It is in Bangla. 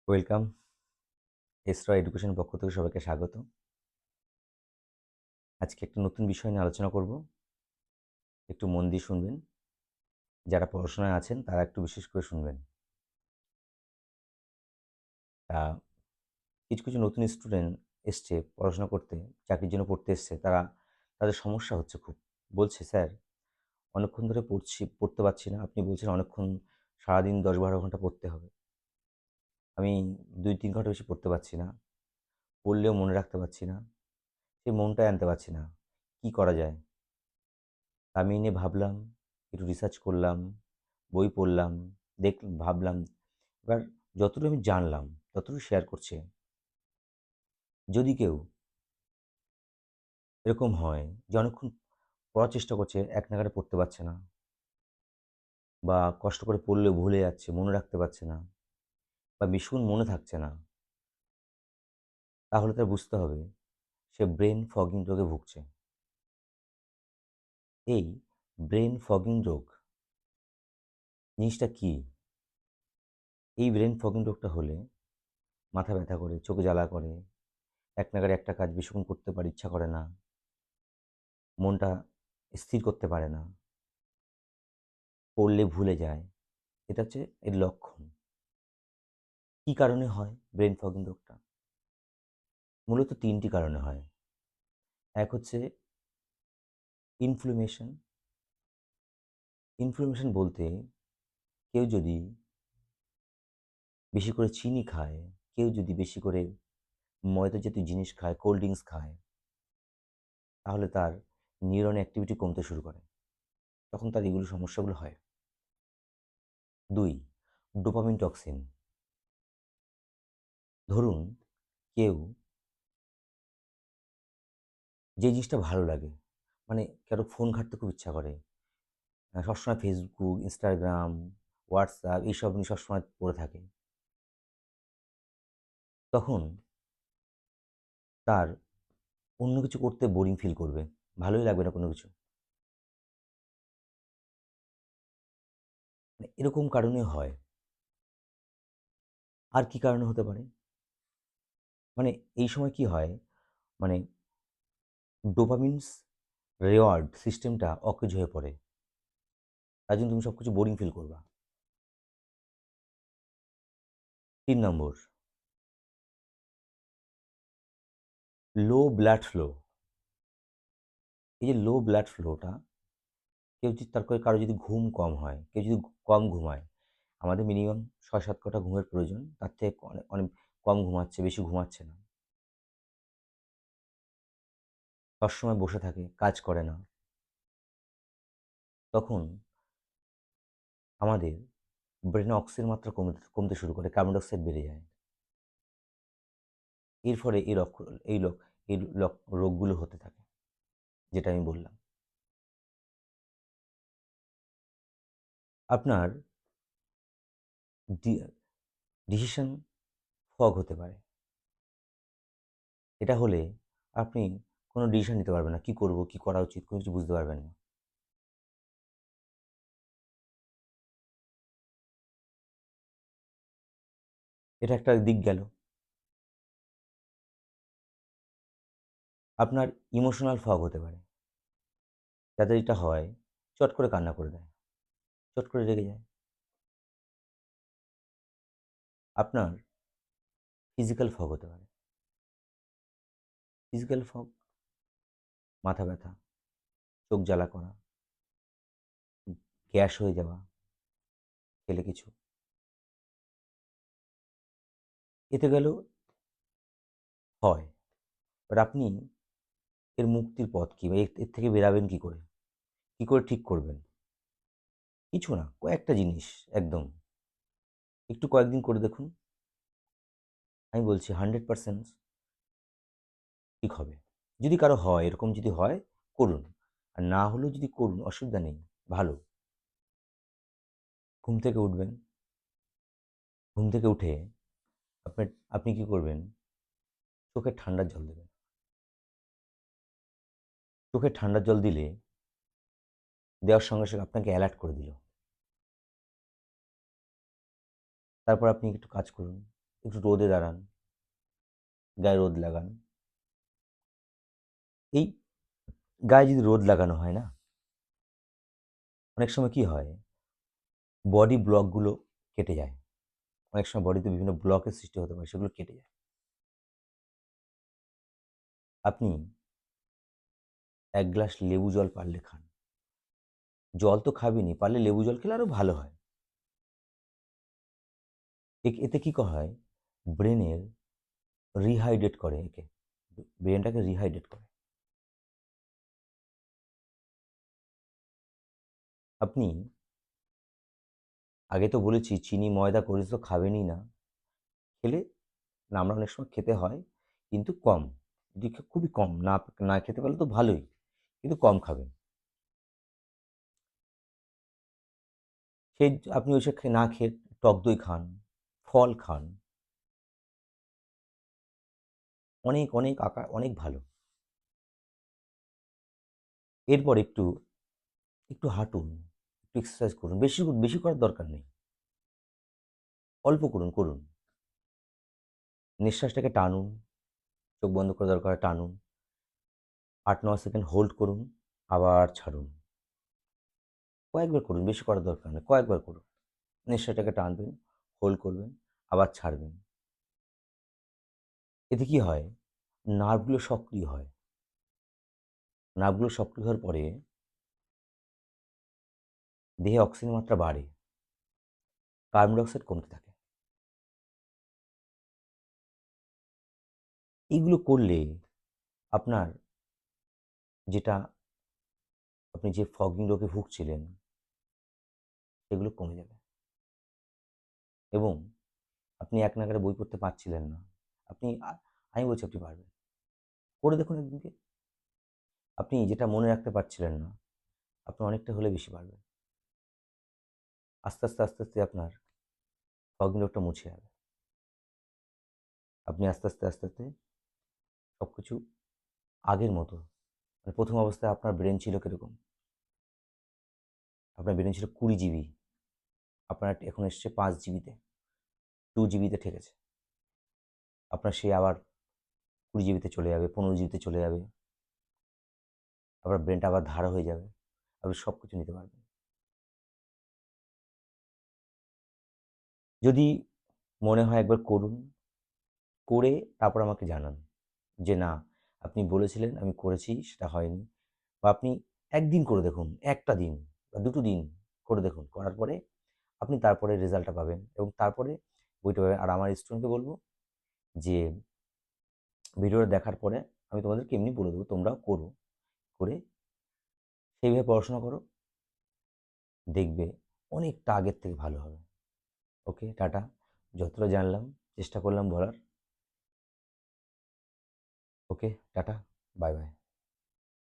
ওয়েলকাম। এসরা এডুকেশন পক্ষ থেকে সবাইকে স্বাগত। আজকে একটা নতুন বিষয় নিয়ে আলোচনা করব। একটু মন দিয়ে শুনবেন। যারা পড়াশোনায় আছেন তারা একটু বিশেষ করে শুনবেন। তা কিছু কিছু নতুন স্টুডেন্ট এসছে পড়াশোনা করতে, চাকরির জন্য পড়তে এসছে। তাদের সমস্যা হচ্ছে খুব। বলছে, স্যার অনেকক্ষণ ধরে পড়তে পারছি না। আপনি বলছেন অনেকক্ষণ, সারাদিন 10-12 ঘন্টা পড়তে হবে। আমি 2-3 ঘন্টা বেশি পড়তে পারছি না। পড়লেও মনে রাখতে পারছি না। সেই মনটাই আনতে পারছি না। কি করা যায়? আমি নিয়ে ভাবলাম, একটু রিসার্চ করলাম, বই পড়লাম, ভাবলাম। এবার যতটুকু আমি জানলাম ততটুকু শেয়ার করছি। যদি কেউ এরকম হয় যে অনেকক্ষণ পড়ার চেষ্টা করছে, এক নাগাড়ে পড়তে পারছে না, বা কষ্ট করে পড়লেও ভুলে যাচ্ছে, মনে রাখতে পারছে না, বা ভীষণ মনে থাকছে না, তাহলে তার বুঝতে হবে সে ব্রেন ফগিং রোগে ভুগছে। এই ব্রেন ফগিং রোগ জিনিসটা কি? এই ব্রেন ফগিং রোগটা হলে মাথা ব্যথা করে, চোখ জ্বালা করে, এক নাগাড়ে একটা কাজ বেশিক্ষণ করতে পারে ইচ্ছা করে না, মনটা স্থির করতে পারে না, পড়লে ভুলে যায়। এটা হচ্ছে এর লক্ষণ। কী কারণে হয় ব্রেন ফগিং রোগটা? মূলত 3টি কারণে হয়। এক হচ্ছে ইনফ্লেমেশন। ইনফ্লেমেশন বলতে কেউ যদি বেশি করে চিনি খায়, কেউ যদি বেশি করে ময়দা জাতীয় জিনিস খায়, কোল্ড ড্রিঙ্কস খায়, তাহলে তার নিউরন অ্যাক্টিভিটি কমতে শুরু করে। তখন তার এগুলো সমস্যাগুলো হয়। 2, ডোপামিন টক্সিন। ধরুন কেউ যে জিনিসটা ভালো লাগে, মানে কারো ফোন ঘাঁটতে খুব ইচ্ছা করে, সবসময় ফেসবুক, ইনস্টাগ্রাম, হোয়াটসঅ্যাপ এইসব নিয়ে সবসময় পড়ে থাকে, তখন তার অন্য কিছু করতে বোরিং ফিল করবে, ভালোই লাগবে না কোনো কিছু। মানে এরকম কারণে হয়। আর কি কারণে হতে পারে? মানে এই সময় কি হয়, মানে ডোপামিনস রেওয়ার্ড সিস্টেমটা অকেজ হয়ে পড়ে, তার জন্য তুমি সব কিছু বোরিং ফিল করবা। 3 নম্বর, লো ব্লাড ফ্লো। এই যে লো ব্লাড ফ্লোটা, কেউ যদি কারো যদি ঘুম কম হয়, কেউ যদি কম ঘুমায়, আমাদের মিনিমাম 6-7 ঘন্টা ঘুমের প্রয়োজন, তার থেকে অনেক অনেক কম ঘুমাচ্ছে, বেশি ঘুমাচ্ছে না, সবসময় বসে থাকে, কাজ করে না, তখন আমাদের ব্রেনে অক্সিজেন মাত্রা কমতে কমতে শুরু করে, কার্বন ডাইঅক্সাইড বেড়ে যায়। এর ফলে এই রোগগুলো হতে থাকে, যেটা আমি বললাম। আপনার ডিসিশন ফগ হতে পারে। এটা হলে আপনি কোনো ডিসিশন নিতে পারবেন না, কি করব, কি করা উচিত, কোনো কিছু বুঝতে পারবেন না। এটা একটা দিক গেল। আপনার ইমোশনাল ফগ হতে পারে। যাদের এটা হয়, চট করে কান্না করে দেয়, চট করে রেগে যায়। আপনার ফিজিক্যাল ফগ হতে পারে। ফিজিক্যাল ফগ, মাথা ব্যথা, চোখ জ্বালা করা, গ্যাস হয়ে যাওয়া, খেলে কিছু। এতে গেল হয়। বাট আপনি এর মুক্তির পথ কী, বা এর থেকে বেরাবেন কী করে, কী করে ঠিক করবেন? কিছু না, কয়েকটা জিনিস একদম। একটু কয়েকদিন করে দেখুন, আমি বলছি 100% ঠিক হবে। যদি কারো হয়, এরকম যদি হয়, করুন। আর না হলেও যদি করুন, অসুবিধা নেই, ভালো। ঘুম থেকে উঠবেন, ঘুম থেকে উঠে আপনার আপনি কি করবেন? চোখে ঠান্ডা জল দেবেন। চোখে ঠান্ডা জল দিলে, দেওয়ার সঙ্গে সঙ্গে আপনাকে অ্যালার্ট করে দিল। তারপর আপনি একটু কাজ করুন, একটু রোদে দাঁড়ান, গায়ে রোদ লাগান। এই গায়ে যদি রোদ লাগানো হয় না, অনেক সময় কি হয়, বডি ব্লকগুলো কেটে যায়। অনেক সময় বডিতে বিভিন্ন ব্লকের সৃষ্টি হতে পারে, সেগুলো কেটে যায়। আপনি ১ গ্লাস লেবু জল পারলে খান। জল তো খাবেনই, পারলে লেবু জল খেলে আরো ভালো হয়। এতে কি হয়, ব্রেনের রিহাইড্রেট করে একে। ব্রেনটাকে রিহাইড্রেট করে। আপনি আগে তো বলেছি চিনি, ময়দা, কোল্ড ড্রিঙ্কস তো খাবেনই না। খেলে না, আমরা অনেক সময় খেতে হয়, কিন্তু কম। যদি খুবই কম, না না খেতে পারলে তো ভালোই, কিন্তু কম খাবেন। সেই আপনি ওইসব না খেয়ে টক দই খান, ফল খান। অনেক, অনেক অনেক ভালো। এরপর একটু, একটু হাঁটুন, একটু এক্সারসাইজ করুন। বেশি, বেশি করার দরকার নেই। অল্প করুন, করুন। নিঃশ্বাসটাকে টানুন, চোখ বন্ধ করে দরকার হয় টানুন। ৮-৯ সেকেন্ড হোল্ড করুন, আবার ছাড়ুন। কয়েকবার করুন, বেশি করার দরকার নেই। কয়েকবার করুন। নিঃশ্বাসটাকে টানবেন, হোল্ড করবেন, আবার ছাড়বেন। এতে কি হয়? নার্ভগুলো সক্রিয় হয়। নার্ভগুলো সক্রিয় হওয়ার পরে দেহে অক্সিজেনের মাত্রা বাড়ে, কার্বন ডাই অক্সাইড কমতে থাকে। এইগুলো করলে আপনার যেটা, আপনি যে ফগিং রোগে ভুগছিলেন, সেগুলো কমে যাবে। এবং আপনি এক নাগাড়ে বই পড়তে পারছিলেন না। আপনি আমি বলছি আপনি পারবেন। করে দেখুন একদিনকে। আপনি যেটা মনে রাখতে পারছিলেন না, আপনি অনেকটা হলে বেশি পারবেন। আস্তে, আস্তে, আস্তে, আস্তে আপনার ফগিং রোগটা মুছে যাবে। আপনি আস্তে, আস্তে, আস্তে, আস্তে সবকিছু আগের মতো, মানে ১ম অবস্থায় আপনার ব্রেন ছিল কিরকম? আপনার ব্রেন ছিল ২০ জিবি। আপনার এখন এসছে ৫ জিবিতে, 2 জিবিতে ঠেকেছে। আপনার সে আবার ২০ জিবিতে চলে যাবে, ১৫ জিবিতে চলে যাবে। আপনার ব্রেনটা আবার ধার হয়ে যাবে। আপনি সবকিছু নিতে পারবেন। যদি মনে হয় একবার করুন, করে তারপর আমাকে জানান যে না, আপনি বলেছিলেন আমি করেছি, সেটা হয়নি। বা আপনি ১ দিন করে দেখুন, ১ টা দিন বা ২ টো দিন করে দেখুন। করার পরে আপনি তারপরে রেজাল্টটা পাবেন এবং তারপরে বইটা পাবেন। আর আমার স্টুডেন্টকে বলব যে ভিডিওটা দেখার পরে আমি তোমাদেরকে এমনি বলে দেবো, তোমরাও করো। করে সেইভাবে পড়াশোনা করো। দেখবে অনেকটা আগের থেকে ভালো হবে। ওকে, টাটা। যতটা জানলাম চেষ্টা করলাম বলার। ওকে, টাটা, বাই বাই।